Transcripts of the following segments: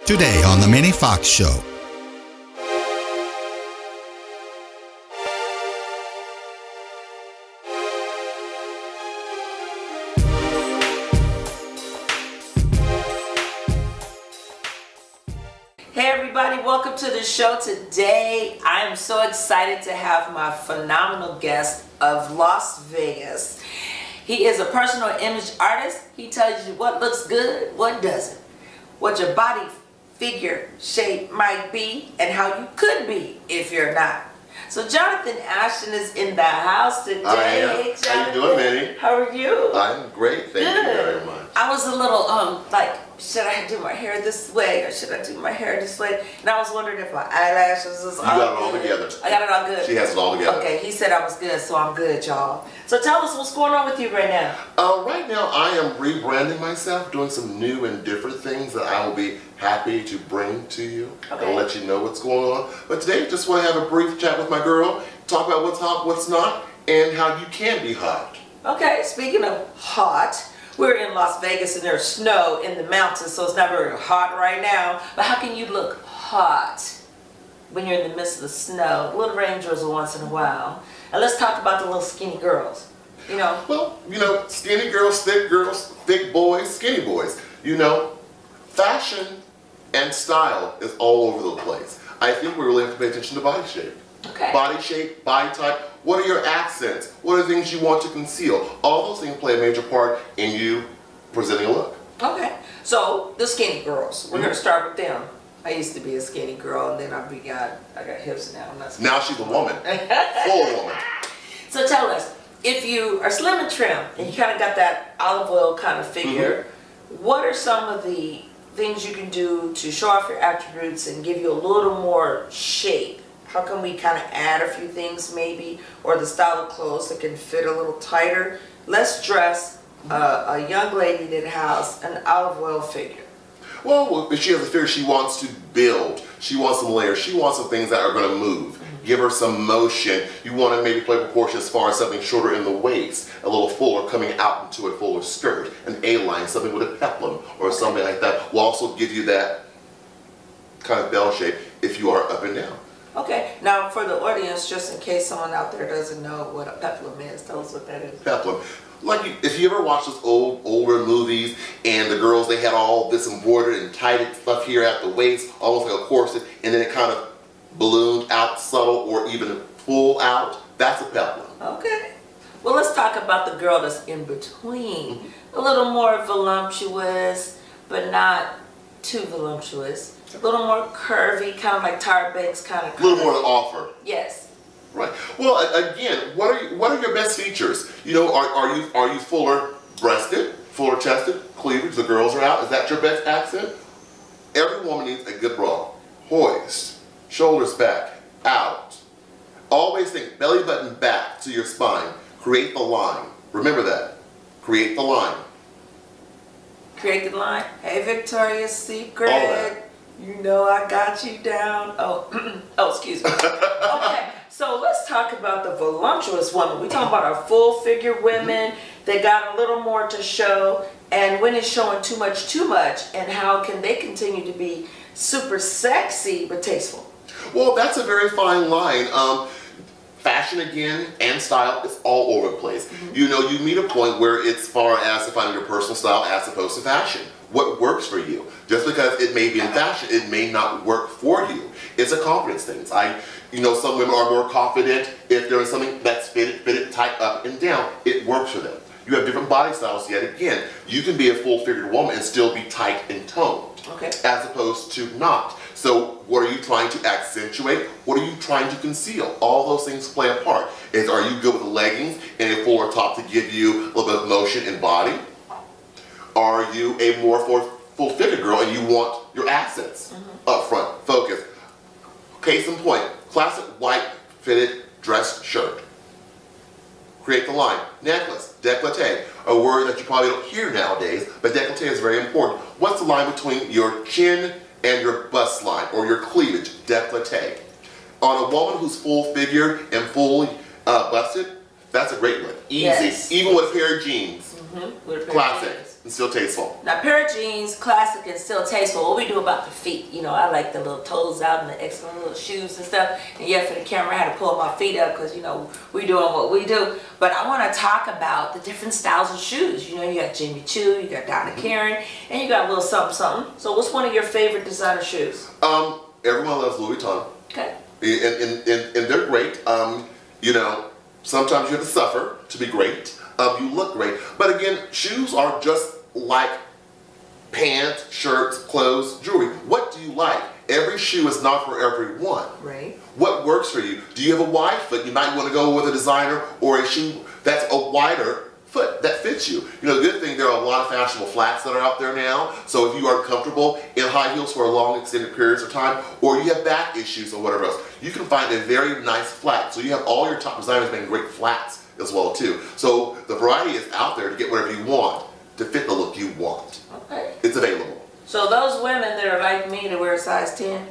Today on the Minnie Foxx Show. Hey everybody, welcome to the show. Today I am so excited to have my phenomenal guest of Las Vegas. He is a personal image artist. He tells you what looks good, what doesn't, what your body figure shape might be, and how you could be if you're not. So Johnathan Ashton is in the house today. I am. How you doing, Minnie? How are you? I'm great, thank you very much. I was a little like, should I do my hair this way or should I do my hair this way? And I was wondering if my eyelashes was all good. You got it all together. I got it all good. She has it all together. Okay, he said I was good, so I'm good, y'all. So tell us what's going on with you right now. Right now I am rebranding myself, doing some new and different things that I will be happy to bring to you. Okay. And let you know what's going on. But today I just want to have a brief chat with my girl, talk about what's hot, what's not, and how you can be hot. Okay, speaking of hot, we're in Las Vegas and there's snow in the mountains, so it's not very hot right now. But how can you look hot when you're in the midst of the snow? A little rain drizzle once in a while. And let's talk about the little skinny girls. You know? Well, you know, skinny girls, thick boys, skinny boys. You know, fashion and style is all over the place. I think we really have to pay attention to body shape. Okay. Body shape, body type, what are your accents? What are the things you want to conceal? All those things play a major part in you presenting a look. Okay, so the skinny girls, we're gonna start with them. I used to be a skinny girl and then I got hips now. Now she's a woman, full woman. So tell us, if you are slim and trim and you kind of got that olive oil kind of figure, what are some of the things you can do to show off your attributes and give you a little more shape? How can we kind of add a few things maybe, or the style of clothes that can fit a little tighter? Let's dress a young lady that has an olive oil figure. Well, if she has a figure she wants to build, she wants some layers, she wants some things that are going to move. Give her some motion. You want to maybe play proportion as far as something shorter in the waist, a little fuller coming out into a fuller skirt, an A-line, something with a peplum or something like that will also give you that kind of bell shape if you are up and down. Okay, now for the audience, just in case someone out there doesn't know what a peplum is, tell us what that is. Peplum. Like if you ever watch those older movies and the girls, they had all this embroidered and tied stuff here at the waist, almost like a corset, and then it kind of ballooned out subtle or even full out, that's a peplum. Okay. Well, let's talk about the girl that's in between. A little more voluptuous, but not too voluptuous. A little more curvy, kind of like Tyra Banks kind of. A little more to offer. Yes. Right. Well, again, what are your best features? You know, are you fuller breasted, fuller chested, cleavage? The girls are out. Is that your best accent? Every woman needs a good bra. Hoist, shoulders back, out. Always think belly button back to your spine. Create the line. Remember that. Create the line. Create the line. Hey, Victoria's Secret. All that. You know I got you down. Oh, oh, excuse me. Okay, so let's talk about the voluptuous woman. We're talking about our full figure women. They got a little more to show, and when it's showing too much, and how can they continue to be super sexy but tasteful? Well, that's a very fine line. Fashion again and style is all over the place. You know, you meet a point where it's far as defining your personal style as opposed to fashion. What works for you? Just because it may be in fashion, it may not work for you. It's a confidence thing. You know, some women are more confident if there is something that's fitted tight up and down. It works for them. You have different body styles yet again. You can be a full-figured woman and still be tight and toned. Okay. As opposed to not. So what are you trying to accentuate? What are you trying to conceal? All those things play a part. Are you good with leggings and a fuller top to give you a little bit of motion and body? Are you a more full-figured girl and you want your assets up front, focus? Case in point, classic white fitted dress shirt. Create the line. Necklace, décolleté, a word that you probably don't hear nowadays, but décolleté is very important. What's the line between your chin and your bust line, or your cleavage? Décolleté. On a woman who's full figured and fully busted, that's a great look. Easy. Yes. Even with a pair of jeans. With a pair Classic. of jeans. and still tasteful. Now, pair of jeans, classic and still tasteful. What we do about the feet? You know, I like the little toes out and the excellent little shoes and stuff. And yeah, for the camera, I had to pull my feet up because, you know, we doing what we do. But I want to talk about the different styles of shoes. You know, you got Jimmy Choo, you got Donna Karan, and you got a little something, something. So what's one of your favorite designer shoes? Everyone loves Louis Vuitton. Okay. And they're great. You know, sometimes you have to suffer to be great. You look great. But again, shoes are just like pants, shirts, clothes, jewelry. What do you like? Every shoe is not for everyone. Right. What works for you? Do you have a wide foot? You might want to go with a designer or a shoe that's a wider foot that fits you. You know, the good thing, there are a lot of fashionable flats that are out there now. So if you are comfortable in high heels for a long extended periods of time, or you have back issues or whatever else, you can find a very nice flat. So you have all your top designers making great flats as well too. So the variety is out there to get whatever you want to fit the look you want. Okay. It's available. So those women that are like me that wear a size 10.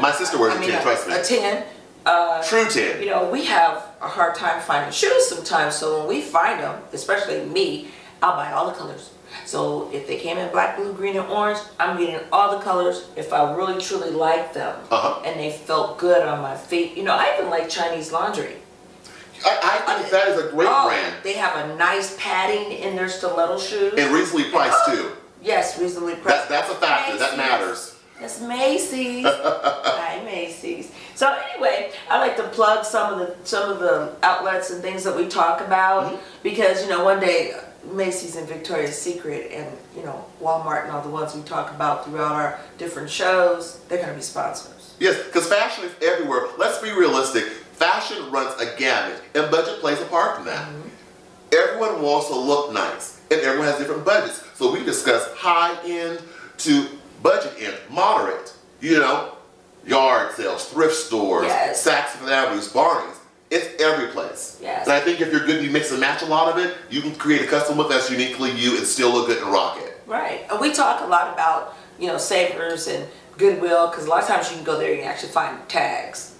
My sister wears a 10, trust me. A 10. True 10. You know, we have a hard time finding shoes sometimes, so when we find them, especially me, I'll buy all the colors. So if they came in black, blue, green, and orange, I'm getting all the colors if I really truly like them. And they felt good on my feet. You know, I even like Chinese laundry. I think that is a great brand. They have a nice padding in their stiletto shoes. And reasonably priced too. Yes, reasonably priced. That's a factor. Macy's. That matters. That's Macy's. Hi, Macy's. So anyway, I like to plug some of the outlets and things that we talk about because, you know, one day Macy's and Victoria's Secret and, you know, Walmart and all the ones we talk about throughout our different shows, they're going to be sponsors. Yes, because fashion is everywhere. Let's be realistic. Fashion runs a gamut, and budget plays a part in that. Everyone wants to look nice, and everyone has different budgets. So we discuss high-end to budget-end, moderate, you know, yard sales, thrift stores, Saks Fifth Avenues, Barney's. It's every place. And I think if you're good, you mix and match a lot of it, you can create a custom look that's uniquely you and still look good and rock it. Right. And we talk a lot about, you know, Savers and Goodwill, because a lot of times you can go there and actually find tags.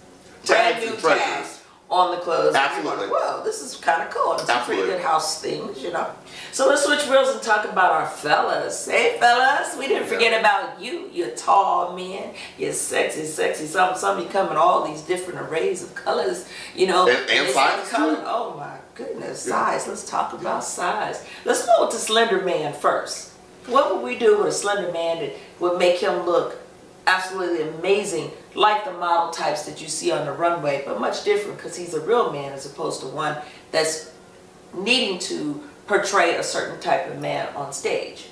Brand new tags on the clothes. Absolutely. Like, whoa, this is kind of cool. It's some pretty good house things, you know. So let's switch wheels and talk about our fellas. Hey, fellas, we didn't forget about you. You tall men. You're sexy, sexy. Some you come in all these different arrays of colors, you know. And size too. Oh my goodness, size. Let's talk about size. Let's go with the slender man first. What would we do with a slender man that would make him look absolutely amazing, like the model types that you see on the runway, but much different because he's a real man as opposed to one that's needing to portray a certain type of man on stage?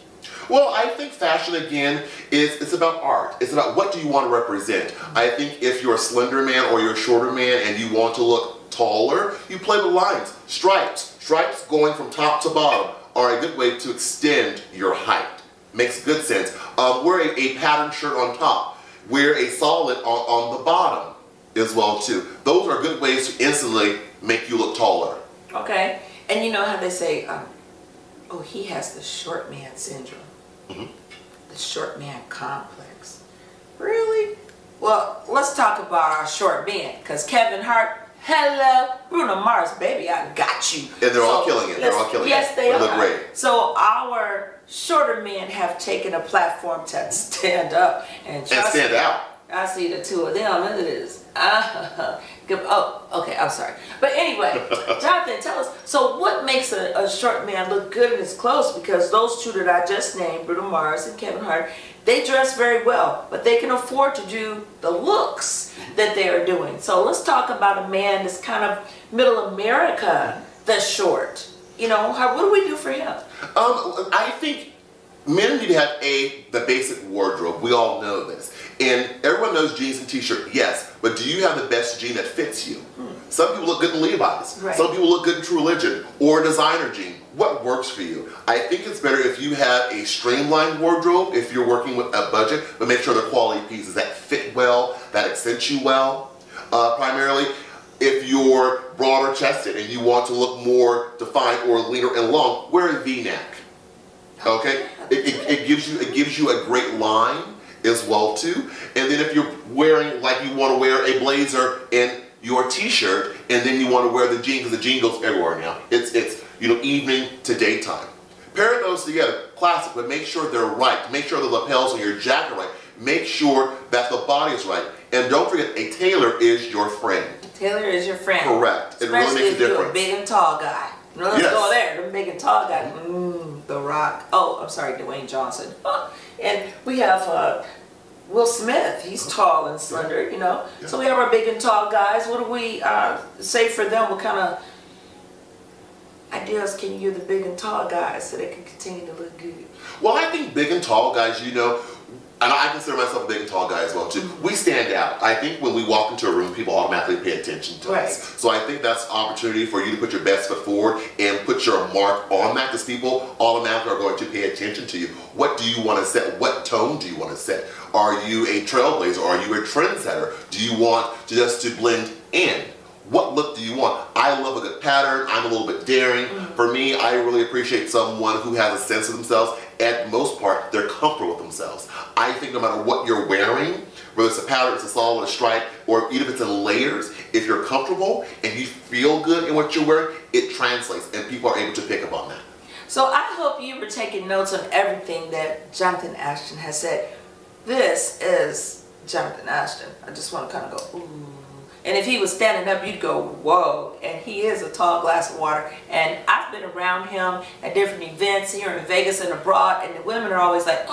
Well, I think fashion, again, it's about art. It's about what do you want to represent. I think if you're a slender man or you're a shorter man and you want to look taller, you play with lines. Stripes. Stripes going from top to bottom are a good way to extend your height. Makes good sense. Wear a patterned shirt on top. Wear a solid on the bottom as well too. Those are good ways to instantly make you look taller. Okay. And you know how they say, oh, he has the short man syndrome. The short man complex. Really? Well, let's talk about our short men. Because Kevin Hart, hello, Bruno Mars, baby, I got you. And they're all killing it. They're all killing it. Yes, they are. Look great. So our shorter men have taken a platform to stand up and stand out. I see the two of them. Look at this. Oh, okay, I'm sorry. But anyway, Johnathan, tell us, so what makes a short man look good in his clothes? Because those two that I just named, Bruno Mars and Kevin Hart, they dress very well, but they can afford to do the looks that they are doing. So let's talk about a man that's kind of middle America that's short. You know, what do we do for him? I think men need to have the basic wardrobe. We all know this. And everyone knows jeans and t-shirt, yes, but do you have the best jean that fits you? Some people look good in Levi's. Right. Some people look good in True Religion or a designer jean. What works for you? I think it's better if you have a streamlined wardrobe if you're working with a budget, but make sure they're quality pieces that fit well, that accent you well. Primarily, if you're broader chested and you want to look more defined or leaner and long, wear a V-neck. Okay? It gives you a great line as well too. And then if you're wearing, like you want to wear a blazer and your t-shirt, and then you want to wear the jean, because the jean goes everywhere now. It's you know, evening to daytime. Pair those together, classic, but make sure they're right. Make sure the lapels on your jacket are right. Make sure that the body is right. And don't forget, a tailor is your friend. A tailor is your friend. Correct. It really makes a difference. Especially if you're a big and tall guy. Let's go there. The big and tall guy. The Rock. Oh, I'm sorry, Dwayne Johnson. And we have Will Smith. He's tall and slender, you know. Yeah. So we have our big and tall guys. What do we say for them? What kind of ideas can you give the big and tall guys so they can continue to look good? Well, I think big and tall guys, you know, and I consider myself a big and tall guy as well too. We stand out. I think when we walk into a room, people automatically pay attention to us. So I think that's an opportunity for you to put your best foot forward and put your mark on that, because people automatically are going to pay attention to you. What do you want to set? What tone do you want to set? Are you a trailblazer? Are you a trendsetter? Do you want just to blend in? What look do you want? I love a good pattern. I'm a little bit daring. For me, I really appreciate someone who has a sense of themselves. At most part, they're comfortable with themselves. I think no matter what you're wearing, whether it's a pattern, it's a solid, a stripe, or even if it's in layers, if you're comfortable and you feel good in what you're wearing, it translates and people are able to pick up on that. So I hope you were taking notes on everything that Johnathan Ashton has said. This is Johnathan Ashton. I just want to kind of go, ooh. And if he was standing up, you'd go, whoa. And he is a tall glass of water. And I've been around him at different events here in Vegas and abroad, and the women are always like,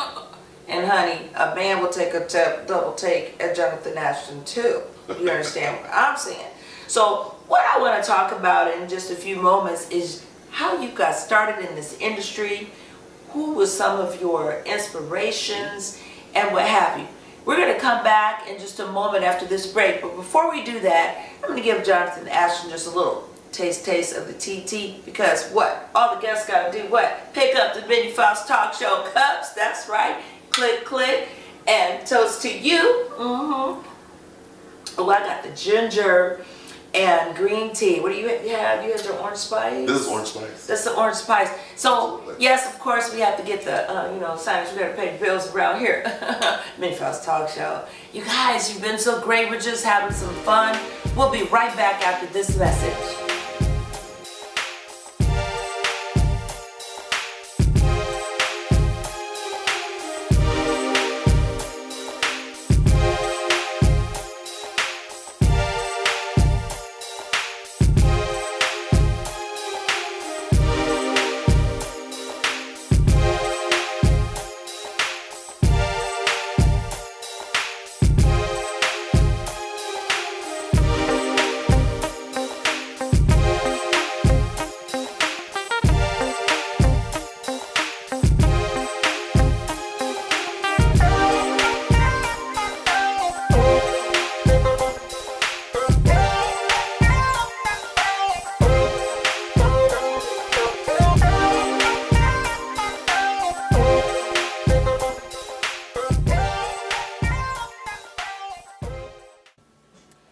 and honey, a man will take a double take at Johnathan Ashton too. You understand what I'm saying? So what I want to talk about in just a few moments is how you got started in this industry, who was some of your inspirations, and what have you. We're going to come back in just a moment after this break, but before we do that, I'm going to give Johnathan Ashton just a little taste of the TT, because what? All the guests got to do what? Pick up the Minnie Foxx Talk Show cups, that's right. Click, click, and toast to you. Oh, I got the ginger and green tea. What do you have? You have the orange spice? This is orange spice. That's the orange spice. So, yes, of course, we have to get the, you know, signs. We got to pay the bills around here. Minnie Foxx Talk Show. You guys, you've been so great. We're just having some fun. We'll be right back after this message.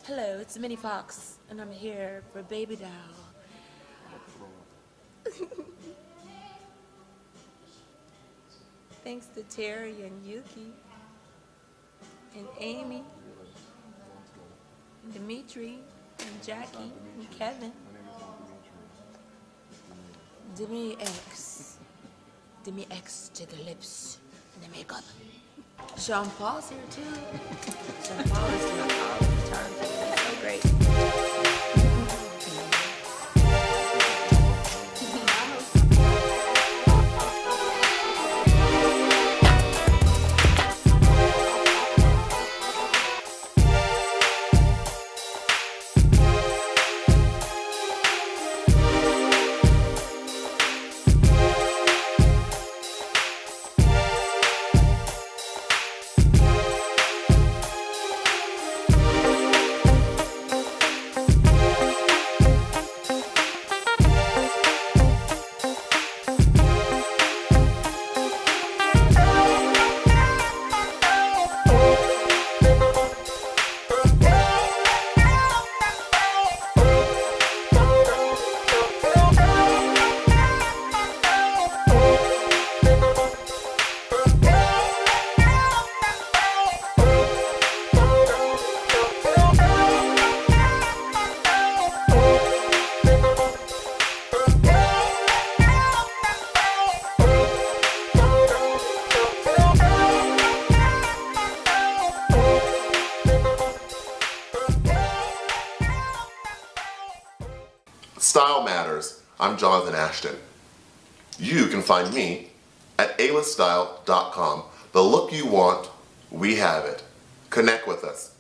Hello, it's Minnie Foxx, and I'm here for Baby Doll. Thanks to Terry and Yuki, and Amy, and Dimitri, and Jackie, and Kevin. Demi X to the lips and the makeup. Sean Paul's here too. Sean Paul is doing all the time. He's so great. style matters. I'm Johnathan Ashton. You can find me at ALLLLL.com. The look you want, we have it. Connect with us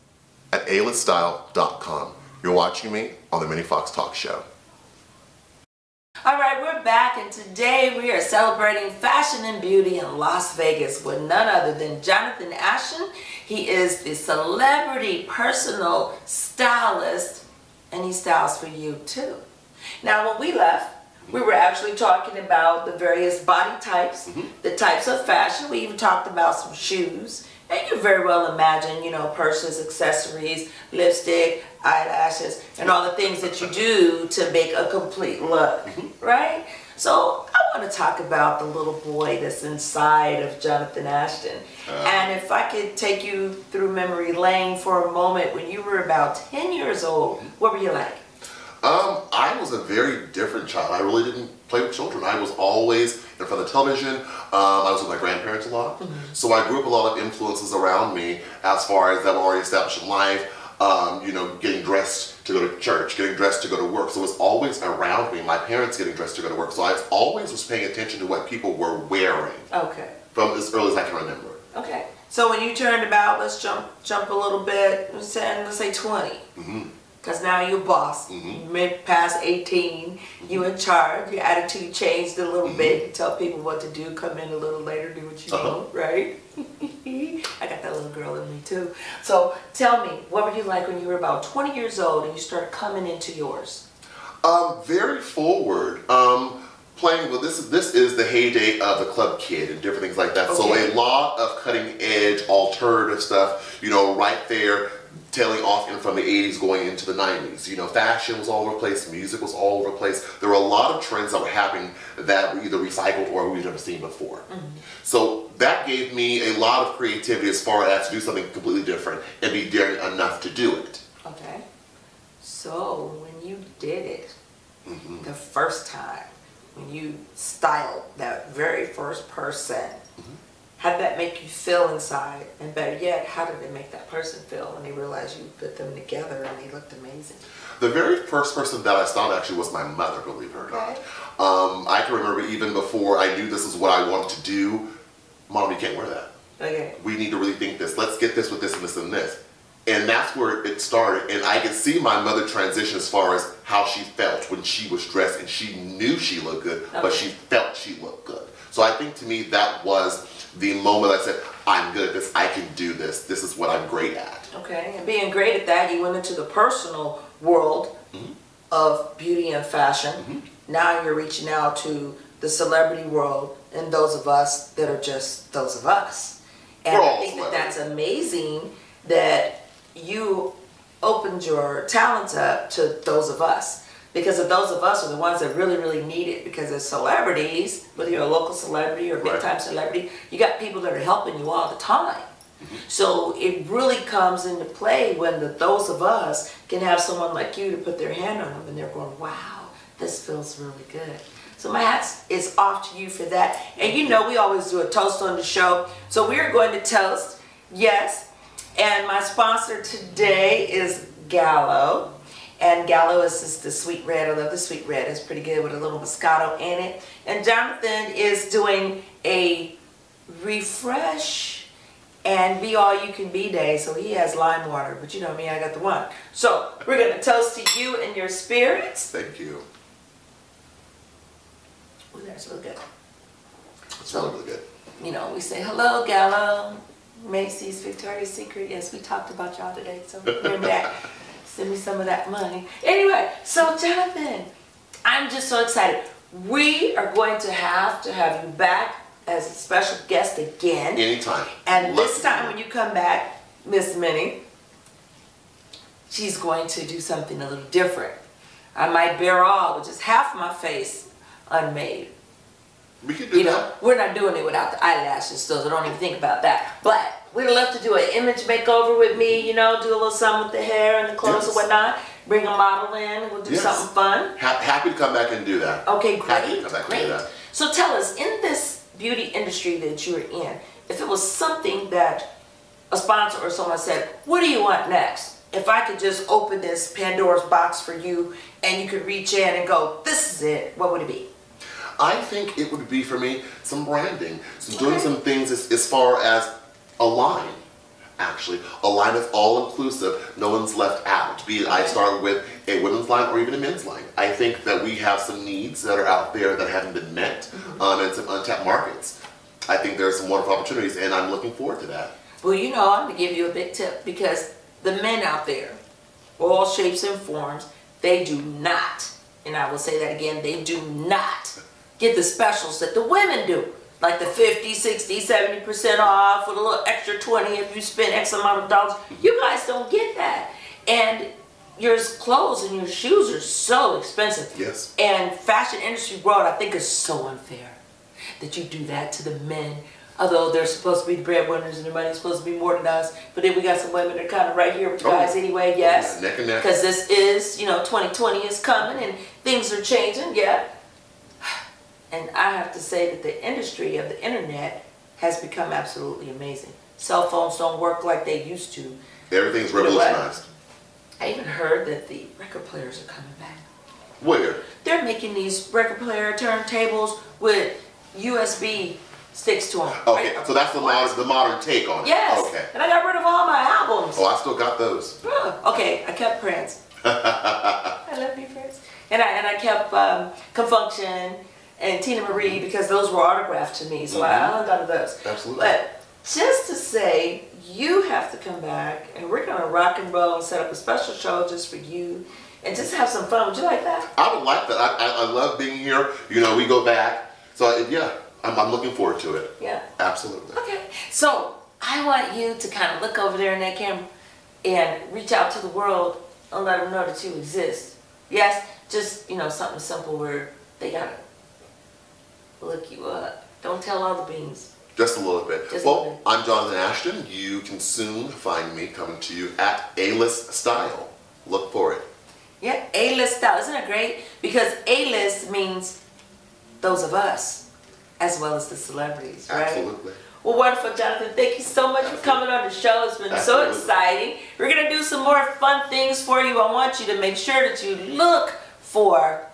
at ALLLLL.com. You're watching me on the Minnie Foxx Talk Show. All right, we're back, and today we are celebrating fashion and beauty in Las Vegas with none other than Johnathan Ashton. He is the celebrity personal stylist, and he styles for you too. Now, when we left, we were actually talking about the various body types, the types of fashion. We even talked about some shoes. And you can very well imagine, you know, purses, accessories, lipstick, eyelashes, and all the things that you do to make a complete look, right? So I want to talk about the little boy that's inside of Johnathan Ashton. And if I could take you through memory lane for a moment, when you were about 10 years old, what were you like? I was a very different child. I really didn't play with children. I was always in front of the television. I was with my grandparents a lot. So I grew up with a lot of influences around me as far as that were already established in life. You know, getting dressed to go to church, getting dressed to go to work. So it was always around me. My parents getting dressed to go to work. So I always was paying attention to what people were wearing. Okay. From as early as I can remember. Okay. So when you turned about, let's jump a little bit, let's say 20. Because now you're a boss. You made past 18. You in charge. Your attitude changed a little bit. You tell people what to do. Come in a little later. Do what you want, right? I got that little girl in me too. So tell me, what were you like when you were about 20 years old and you started coming into yours? Very forward. Playing with this is the heyday of the club kid and different things like that. Okay. So a lot of cutting edge alternative stuff. You know, right there. Tailing off in from the 80s going into the 90s. You know, fashion was all over the place, music was all over the place. There were a lot of trends that were happening that were either recycled or we've never seen before. So that gave me a lot of creativity as far as to do something completely different and be daring enough to do it. Okay. So when you did it the first time, when you styled that very first person, how did that make you feel inside? And better yet, how did it make that person feel when they realized you put them together and they looked amazing? The very first person that I styled actually was my mother, believe it or not. I can remember even before I knew this is what I wanted to do, Mom, you can't wear that. Okay. We need to really think this. Let's get this with this and this and this. And that's where it started. And I could see my mother transition as far as how she felt when she was dressed, and she knew she looked good, but she felt she looked good. So I think to me that was the moment I said, I'm good at this, I can do this, this is what I'm great at. Okay, and being great at that, you went into the personal world of beauty and fashion. Now you're reaching out to the celebrity world and those of us that are just those of us. And I think that that's amazing that you opened your talents up to those of us. Because of those of us are the ones that really, really need it. Because as celebrities, whether you're a local celebrity or a big-time celebrity, you got people that are helping you all the time. So it really comes into play when those of us can have someone like you to put their hand on them and they're going, wow, this feels really good. So my hat is off to you for that. And you know we always do a toast on the show. So we're going to toast, yes. And my sponsor today is Gallo. And Gallo is just the sweet red. I love the sweet red. It's pretty good with a little Moscato in it. And Johnathan is doing a refresh and be all you can be day. So he has lime water, but you know me, I got the one. So we're going to toast to you and your spirits. Thank you. Ooh, that's really good. It's really, really good. You know, we say hello, Gallo, Macy's, Victoria's Secret. Yes, we talked about y'all today, so remember that. Send me some of that money. Anyway, so Johnathan, I'm just so excited. We are going to have you back as a special guest again. Anytime. And this time when you come back, Miss Minnie, she's going to do something a little different. I might bear all with just half my face unmade. We can do that. We're not doing it without the eyelashes, so don't even think about that. But we'd love to do an image makeover with me, you know, do a little something with the hair and the clothes and whatnot. Bring a model in and we'll do something fun. Happy to come back and do that. Okay, great. Happy to come back and do that. So tell us, in this beauty industry that you're in, if it was something that a sponsor or someone said, what do you want next? if I could just open this Pandora's box for you and you could reach in and go, this is it, what would it be? I think it would be for me some branding. So doing some things as far as a line, actually. A line that's all inclusive, no one's left out. Be it I start with a women's line or even a men's line. I think that we have some needs that are out there that haven't been met and some untapped markets. I think there's some wonderful opportunities and I'm looking forward to that. Well, you know, I'm going to give you a big tip because the men out there, all shapes and forms, they do not, and I will say that again, they do not get the specials that the women do. Like the 50, 60, 70% off with a little extra 20 if you spend X amount of dollars. You guys don't get that. And your clothes and your shoes are so expensive. Yes. And fashion industry world, I think, is so unfair that you do that to the men. Although they're supposed to be the breadwinners and their money's supposed to be more than us. But then we got some women that are kind of right here with you guys anyway, yes. Neck and neck. Because this is, you know, 2020 is coming and things are changing, yeah. And I have to say that the industry of the internet has become absolutely amazing. Cell phones don't work like they used to. Everything's revolutionized. I even heard that the record players are coming back. Where? They're making these record player turntables with USB sticks to them. Okay, so that's the modern take on it. Yes. Okay. And I got rid of all my albums. Oh, I still got those. Okay, I kept Prince. I love you, Prince. And I kept Confunction and Tina Marie because those were autographed to me. So I hung on to those. Absolutely. But just to say, you have to come back and we're going to rock and roll and set up a special show just for you and just have some fun. Would you like that? I would like that. I love being here. You know, we go back. So yeah, I'm looking forward to it. Yeah. Absolutely. Okay. So I want you to kind of look over there in that camera and reach out to the world and let them know that you exist. Yes? Just, you know, something simple where they got to look you up. Don't tell all the beans. Just a little bit. Just Well, I'm Johnathan Ashton. You can soon find me coming to you at A-List Style. Look for it. Yeah, A-List Style. Isn't it great? Because A-List means those of us as well as the celebrities, right? Absolutely. Well, wonderful, Johnathan. Thank you so much for coming on the show. It's been so exciting. We're going to do some more fun things for you. I want you to make sure that you look for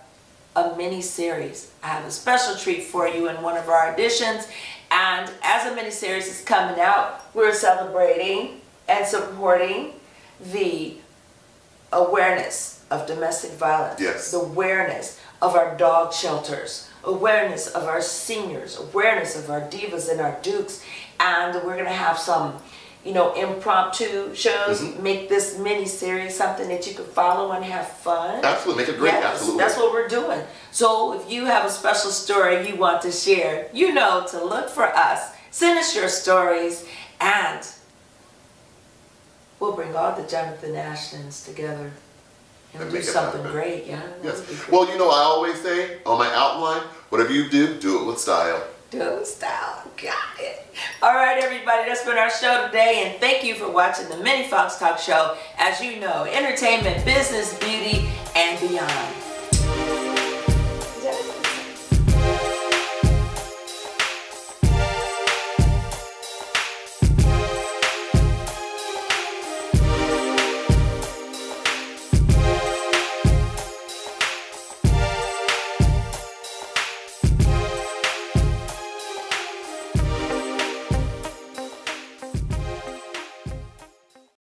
a mini-series. I have a special treat for you in one of our editions. And as a mini-series is coming out, we're celebrating and supporting the awareness of domestic violence. Yes. The awareness of our dog shelters. Awareness of our seniors. Awareness of our divas and our dukes. And we're going to have some, you know, impromptu shows. Make this mini-series something that you can follow and have fun. Absolutely. Make it great. Yes, Absolutely. that's what we're doing. So if you have a special story you want to share, you know to look for us. Send us your stories and we'll bring all the Johnathan Ashtons together and do something great. Yeah. Yes. Well, you know, I always say on my outline, whatever you do it with style. Do it with style. Got it. All right, everybody. That's been our show today, and thank you for watching the Minnie Foxx Talk Show. As you know, entertainment, business, beauty, and beyond.